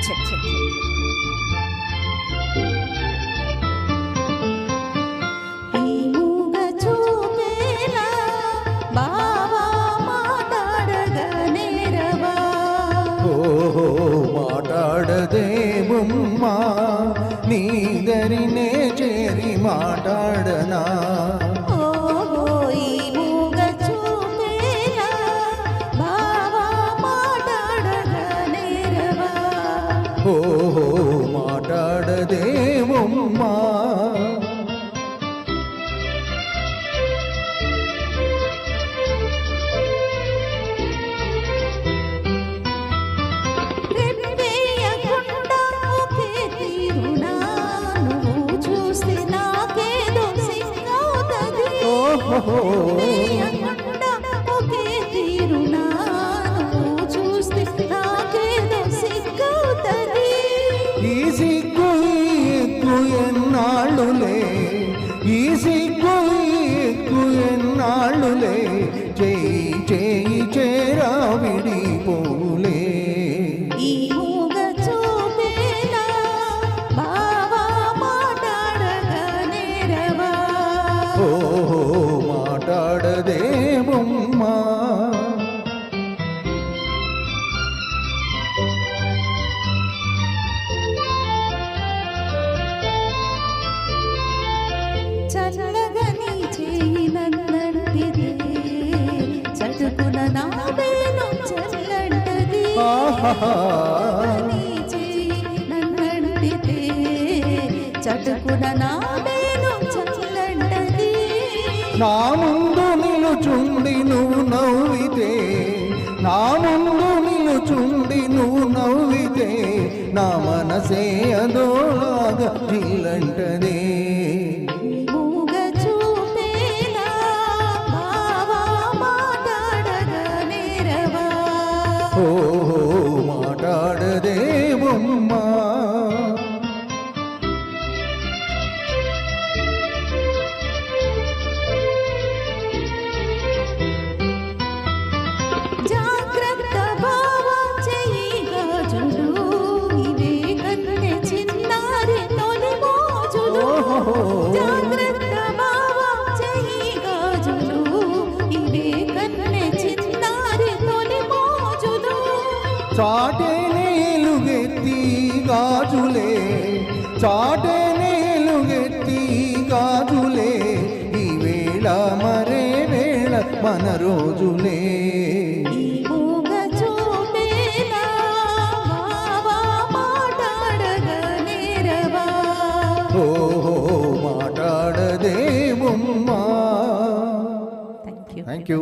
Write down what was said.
Check check మాటాడదేమమ్మా నీదరినే చేరి మాటాడనా ఓహో మాటాడదేమమ్మా ఈ సిగ్గు ఎక్కువ ఎన్నాళ్ళులే ఈ సిగ్గు ఎక్కువ ఎన్నాళ్ళులే చేయి చేయి చేరా విడిపోలే ఓహో మాటాడదేమమ్మా చల్లగని చేయి నన్నంటిదే చటుకున నావేను చల్లంటది నీ చేయి నన్నంటిదే చటుకున నావేను చల్లంటది నా ముందు నిలుచుండి నువ్వు నవ్వితే నా ముందు నిలుచుండి నువ్వు నవ్వితే నా మనసే అదోలాగా జిల్లంటదే ఓహో మాటాడదేమమ్మా జాగ్రత్త బావా చెయ్యి గాజులు ఇవే కన్నె చిన్నారి తొలి మోజులు జాగ్రత్త బావా చెయ్యి గాజులు ఇవే కన్నె చిన్నారి తొలి మోజులు చాటేనేలుగెత్తి గాజులే చాటేనేలుగెత్తి గాజులే ఈ వేళ మరే వేళ మన రోజులే ఓహో మాటాడదేమమ్మా. Thank you.